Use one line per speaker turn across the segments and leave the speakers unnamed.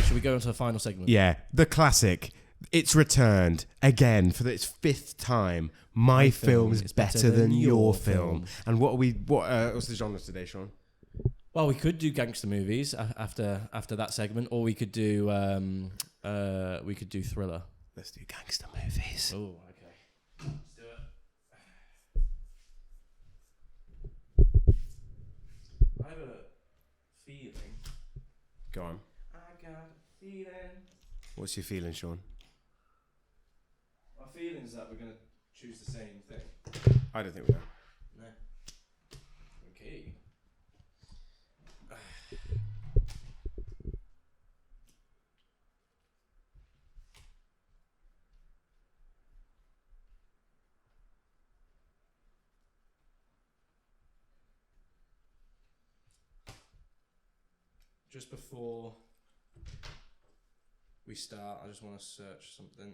Should we go into the final segment?
Yeah, the classic. It's returned again for its 5th time. My film is better than your film. And what's the genre today, Sean?
Well, we could do gangster movies after that segment, or we could do thriller.
Let's do gangster movies.
Oh, okay. Let's do it. I have a feeling.
Go on.
I got a feeling.
What's your feeling, Sean?
My feeling is that we're going to choose the same thing.
I don't think we are.
No. Okay. Just before we start, I just want to search something.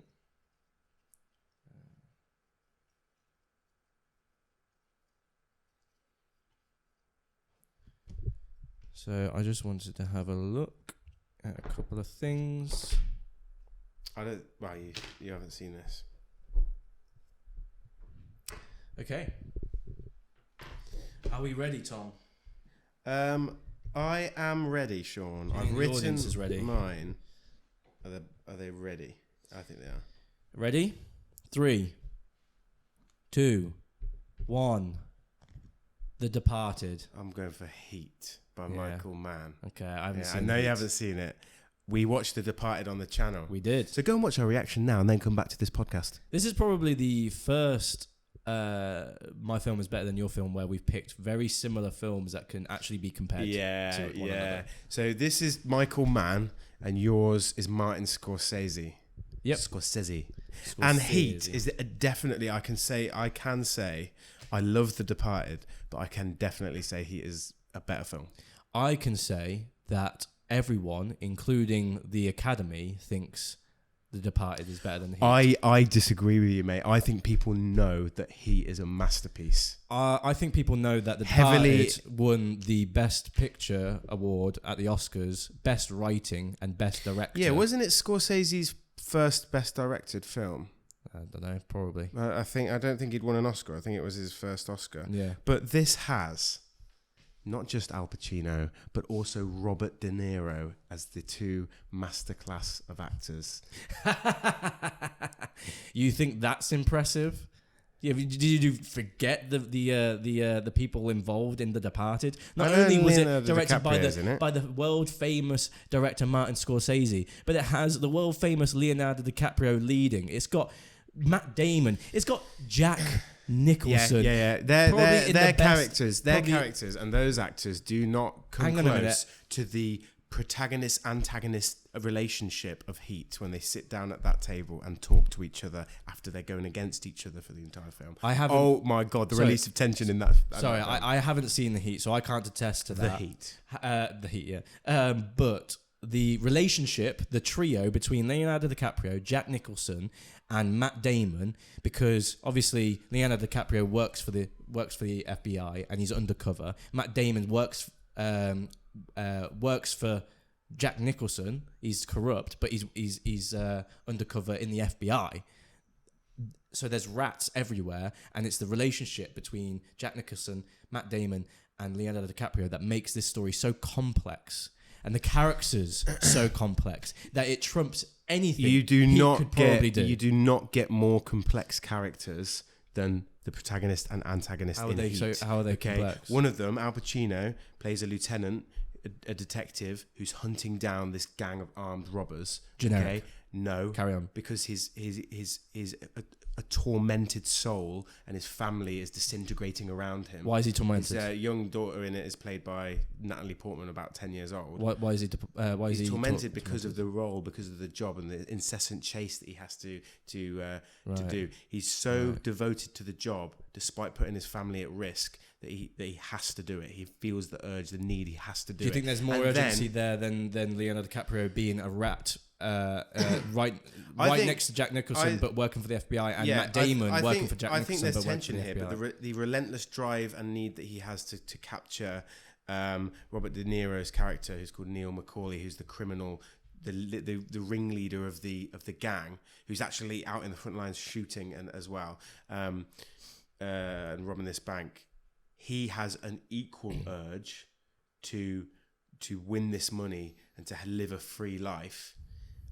So I just wanted to have a look at a couple of things.
Well, you haven't seen this.
Okay. Are we ready, Tom?
I am ready, Sean.
I
I've
think the
written
audience is ready.
mine. Are they ready? I think they are.
Ready? 3, 2, 1. The Departed.
I'm going for Heat by Michael Mann.
Okay, I haven't seen
I know
Heat.
you haven't seen it. We watched The Departed on the channel.
We did.
So go and watch our reaction now and then come back to this podcast.
This is probably the first My Film is Better Than Your Film where we've picked very similar films that can actually be compared to one another.
So this is Michael Mann and yours is Martin Scorsese.
Yep.
Scorsese. And Heat is definitely, I can say I love The Departed, but I can definitely say Heat is a better film.
I can say that everyone, including the Academy, thinks The Departed is better than Heat.
I disagree with you, mate. I think people know that Heat is a masterpiece.
I think people know that The Departed won the Best Picture award at the Oscars, Best Writing and Best Director.
Yeah, wasn't it Scorsese's first Best Directed film?
I don't know, probably.
I don't think he'd won an Oscar. I think it was his first Oscar.
Yeah.
But this has not just Al Pacino, but also Robert De Niro as the two masterclass of actors.
You think that's impressive? Yeah, did you forget the people involved in The Departed? Not only was it directed by the world famous director Martin Scorsese, but it has the world famous Leonardo DiCaprio leading. It's got Matt Damon. It's got Jack Nicholson.
Yeah. Their characters, and those actors do not come close to the protagonist-antagonist relationship of Heat when they sit down at that table and talk to each other after they're going against each other for the entire film. Oh my God, the release of tension in that.
I haven't seen The Heat, so I can't attest to that. The Heat, yeah. But the relationship, the trio between Leonardo DiCaprio, Jack Nicholson, and Matt Damon, because obviously Leonardo DiCaprio works for the FBI and he's undercover. Matt Damon works for Jack Nicholson. He's corrupt, but he's undercover in the FBI. So there's rats everywhere, and it's the relationship between Jack Nicholson, Matt Damon, and Leonardo DiCaprio that makes this story so complex. And the characters so complex that it trumps anything
you do not get more complex characters than the protagonist and antagonist in Heat.
How are they complex?
One of them, Al Pacino, plays a lieutenant, a detective who's hunting down this gang of armed robbers.
Generic.
Okay? No.
Carry on.
Because he's a tormented soul and his family is disintegrating around him.
Why is he tormented?
His young daughter in it is played by Natalie Portman, about 10 years old.
Why is he
tormented? Because of the role, because of the job and the incessant chase that he has to do. He's so devoted to the job, despite putting his family at risk, that he has to do it. He feels the urge, the need. He has to do it.
Do you think there's more urgency there than Leonardo DiCaprio being a rat? Right next to Jack Nicholson, but working for the FBI, and Matt Damon working for Jack Nicholson.
I think there's
but
tension here,
the
but the relentless drive and need that he has to capture Robert De Niro's character, who's called Neil McCauley, who's the criminal the ringleader of the gang, who's actually out in the front lines shooting and as well, and robbing this bank. He has an equal urge to win this money and to live a free life,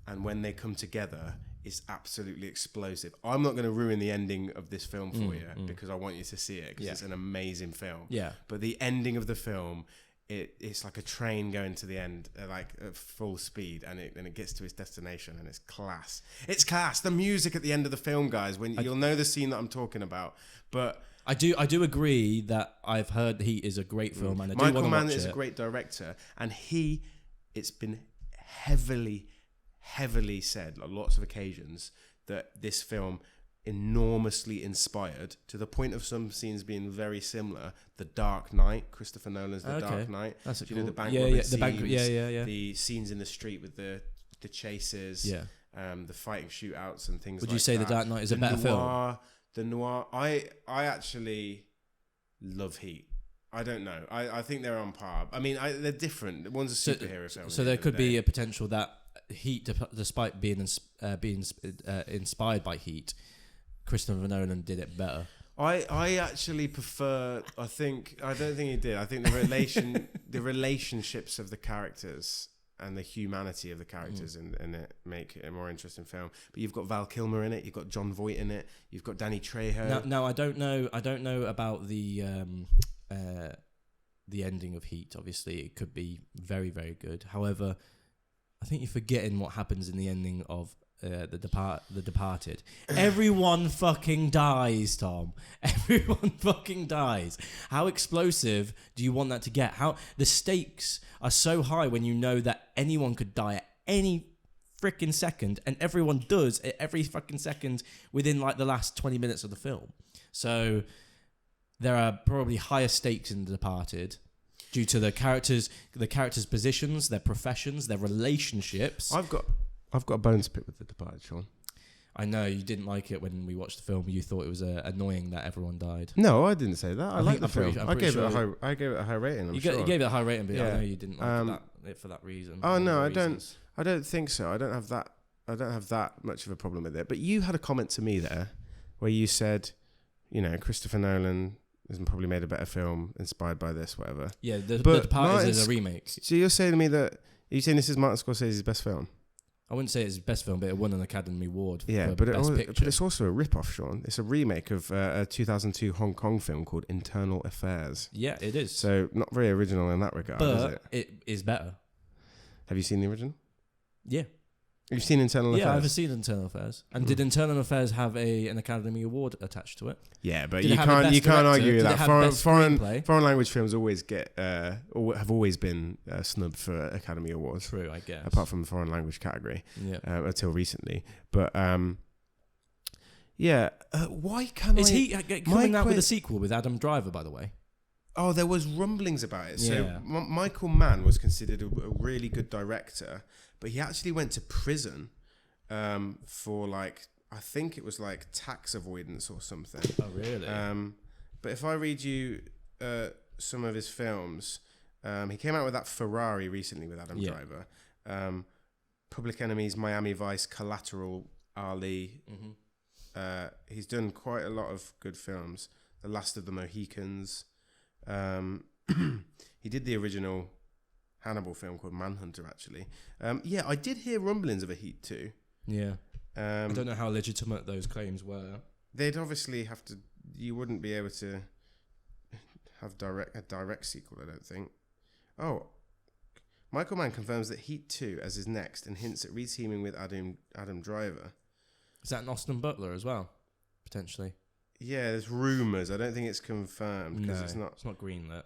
and when they come together, it's absolutely explosive. I'm not going to ruin the ending of this film for you because I want you to see it because it's an amazing film.
Yeah.
But the ending of the film, it's like a train going to the end, like at full speed, and it gets to its destination, and it's class. It's class. The music at the end of the film, guys, you'll know the scene that I'm talking about. But
I do agree that I've heard Heat is a great film, and I do want to watch it.
Michael Mann is a great director, and it's been heavily said on lots of occasions that this film enormously inspired, to the point of some scenes being very similar, The Dark Knight, Christopher Nolan's The Dark Knight.
That's
you know, the bank the scenes in the street with the chases, the fighting shootouts and things. Would
you say
that.
The Dark Knight is a better film?
The noir. I actually love Heat. I don't know. I think they're on par. I mean, they're different. One's a superhero film.
So there could be a potential that Heat, despite being inspired by Heat, Christopher Nolan did it better.
I actually prefer. I don't think he did. I think the relationships of the characters and the humanity of the characters in it make it a more interesting film. But you've got Val Kilmer in it. You've got John Voight in it. You've got Danny Trejo.
Now I don't know about the ending of Heat. Obviously, it could be very, very good. However, I think you're forgetting what happens in the ending of The Departed. Everyone fucking dies, Tom. Everyone fucking dies. How explosive do you want that to get? How the stakes are so high when you know that anyone could die at any freaking second, and everyone does at every fucking second within like the last 20 minutes of the film. So there are probably higher stakes in The Departed due to the characters' positions, their professions, their relationships.
I've got a bone to pick with The Departed, Sean.
I know you didn't like it when we watched the film. You thought it was annoying that everyone died.
No, I didn't say that. I like the film.
I gave it
a high rating.
You gave it a high rating, but I know you didn't like it for that reason.
Oh no, I don't. I don't think so. I don't have that much of a problem with it. But you had a comment to me there, where you said, Christopher Nolan has probably made a better film inspired by this, whatever.
Yeah, The Departed is a remake.
So you're saying to me that this is Martin Scorsese's best film?
I wouldn't say it's his best film, but it won an Academy Award.
Yeah,
for
but
Picture.
it's also a rip-off, Sean. It's a remake of a 2002 Hong Kong film called Internal Affairs.
Yeah, it is.
So not very original in that regard, is it?
It is better.
Have you seen the original?
Yeah.
You've seen Internal Affairs?
Yeah, I've seen Internal Affairs. And did Internal Affairs have an Academy Award attached to it?
Yeah, but you can't argue with that. Foreign language films always have always been snubbed for Academy Awards.
True, I guess.
Apart from the foreign language category, until recently. But why can't
Is he coming out with a sequel with Adam Driver, by the way?
Oh, there was rumblings about it. So
Yeah.
Michael Mann was considered a really good director, but he actually went to prison for I think it was tax avoidance or something.
Oh, really?
But if I read you some of his films, he came out with that Ferrari recently with Adam Driver. Public Enemies, Miami Vice, Collateral, Ali.
Mm-hmm.
He's done quite a lot of good films. The Last of the Mohicans. He did the original Hannibal film called Manhunter, actually. I did hear rumblings of a Heat 2.
Yeah. I don't know how legitimate those claims were.
They'd obviously have to. You wouldn't be able to have a direct sequel, I don't think. Oh, Michael Mann confirms that Heat 2 as his next, and hints at reteaming with Adam Driver.
Is that an Austin Butler as well, potentially?
Yeah, there's rumours. I don't think it's confirmed because it's not
greenlit.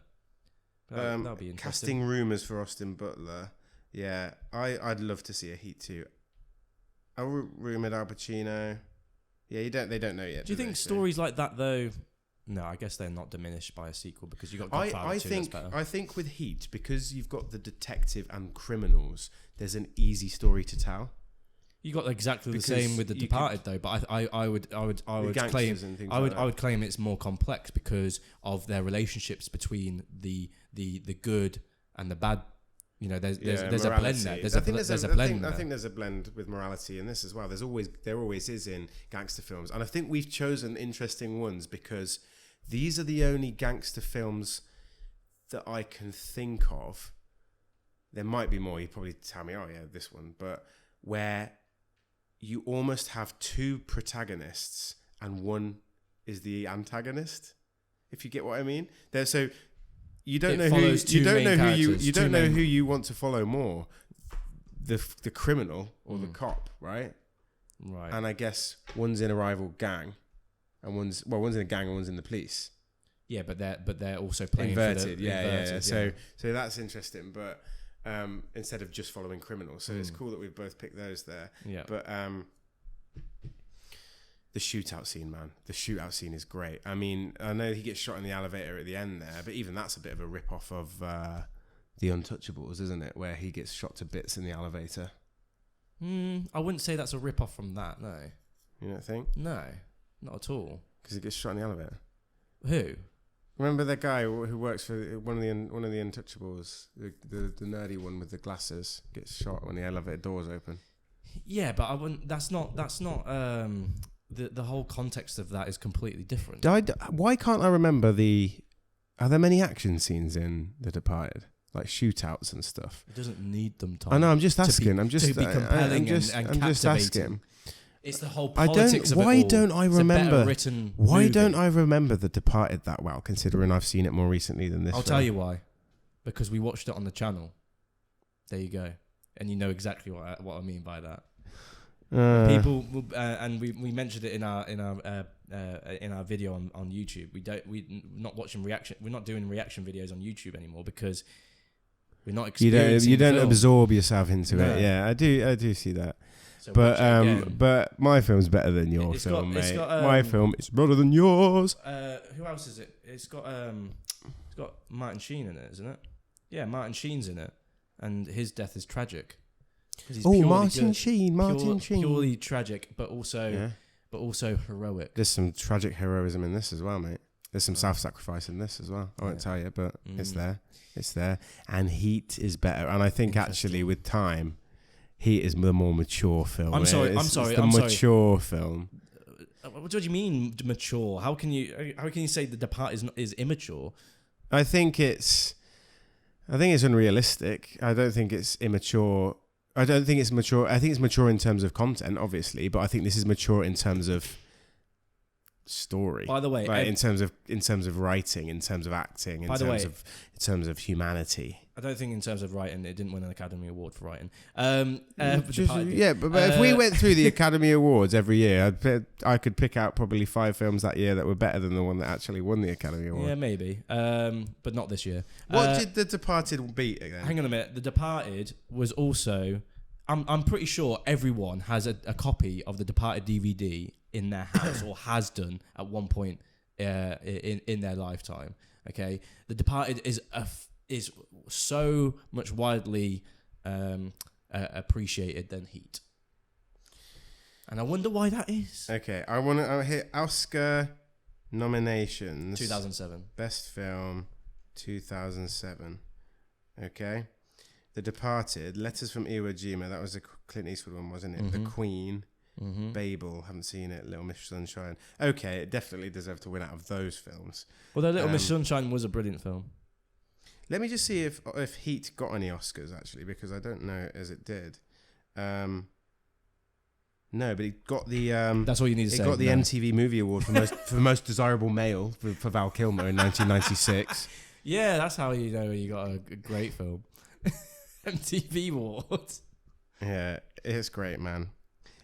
That'll be interesting.
Casting rumours for Austin Butler. Yeah, I'd love to see a Heat 2. Rumoured Al Pacino. Yeah, they don't know yet.
Do you think stories like that though? No, I guess they're not diminished by a sequel because you got Godfather 2 that's better.
I think with Heat, because you've got the detective and criminals, there's an easy story to tell.
You got exactly the same with The Departed though, but I would claim it's more complex because of their relationships between the good and the bad You know, there's a blend there. There's a blend.
I think there's a blend with morality in this as well. There always is in gangster films, and I think we've chosen interesting ones because these are the only gangster films that I can think of. There might be more. You probably tell me, oh yeah, this one, but where you almost have two protagonists and one is the antagonist. If you get what I mean, so. You don't know who you want to follow more, the criminal or the cop, right?
Right.
And I guess one's in a rival gang, and one's in a gang and one's in the police.
Yeah, but they're also playing
inverted. Yeah. So that's interesting, but instead of just following criminals, so it's cool that we've both picked those there.
Yeah.
But the shootout scene, man. The shootout scene is great. I mean, I know he gets shot in the elevator at the end there, but even that's a bit of a rip-off of The Untouchables, isn't it? Where he gets shot to bits in the elevator.
I wouldn't say that's a rip-off from that, no.
You don't think?
No, not at all.
Because he gets shot in the elevator.
Who?
Remember that guy who works for one of the Untouchables, the nerdy one with the glasses, gets shot when the elevator doors open.
Yeah, but I wouldn't. That's not. The whole context of that is completely different.
Why can't I remember are there many action scenes in The Departed? Like shootouts and stuff?
It doesn't need them, Tom.
I know, I'm just asking. I'm just
compelling and
I'm just asking.
It's the whole politics of it all.
Why don't I remember
The
Departed that well, considering I've seen it more recently than this
I'll tell you why. Because we watched it on the channel. There you go. And you know exactly what I mean by that. People and we mentioned it in our video on YouTube. We're not doing reaction videos on YouTube anymore because we're not experiencing.
You don't absorb yourself into it. Yeah, I do see that. So but my film's better than your film, mate. My film is better than yours.
Who else is it? It's got Martin Sheen in it, isn't it? Yeah, Martin Sheen's in it, and his death is tragic.
Martin Sheen.
Purely tragic, but also heroic.
There's some tragic heroism in this as well, mate. There's some self-sacrifice in this as well. I won't tell you, but it's there. It's there. And Heat is better. And I think actually with time, Heat is the more mature film.
I'm sorry.
It's the mature film.
What do you mean mature? How can you say The Departed is immature?
I think it's unrealistic. I don't think it's immature. I don't think it's mature. I think it's mature in terms of content, obviously, but I think this is mature in terms of story.
By the way,
in terms of writing, in terms of acting, in terms of humanity.
I don't think in terms of writing, it didn't win an Academy Award for writing.
But if we went through the Academy Awards every year, I could pick out probably 5 films that year that were better than the one that actually won the Academy Award.
Yeah, maybe, but not this year.
What did The Departed beat again?
Hang on a minute. The Departed was also. I'm pretty sure everyone has a copy of The Departed DVD in their house or has done at one point in their lifetime. Okay, The Departed is so much widely appreciated than Heat, and I wonder why that is.
Okay, I hit Oscar nominations.
2007
Best Film, 2007. Okay. The Departed, Letters from Iwo Jima, that was a Clint Eastwood one, wasn't it? Mm-hmm. The Queen, Babel, haven't seen it, Little Miss Sunshine. Okay, it definitely deserved to win out of those films.
Although Little Miss Sunshine was a brilliant film.
Let me just see if Heat got any Oscars, actually, because I don't know as it did. No, but it got the...
That's all you need to say.
It got the MTV Movie Award for most desirable male for Val Kilmer in 1996.
Yeah, that's how you know you got a great film. MTV Awards.
Yeah, it's great, man.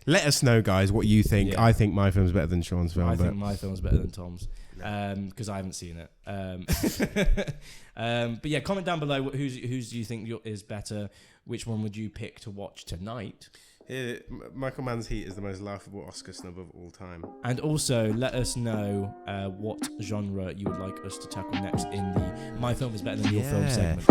Let us know, guys, what you think. Yeah. I think my film's better than Sean's film.
I think my film's better than Tom's because I haven't seen it. But yeah, comment down below who's do you think is better. Which one would you pick to watch tonight?
Michael Mann's Heat is the most laughable Oscar snub of all time.
And also, let us know what genre you would like us to tackle next in the My Film Is Better Than Your Film segment.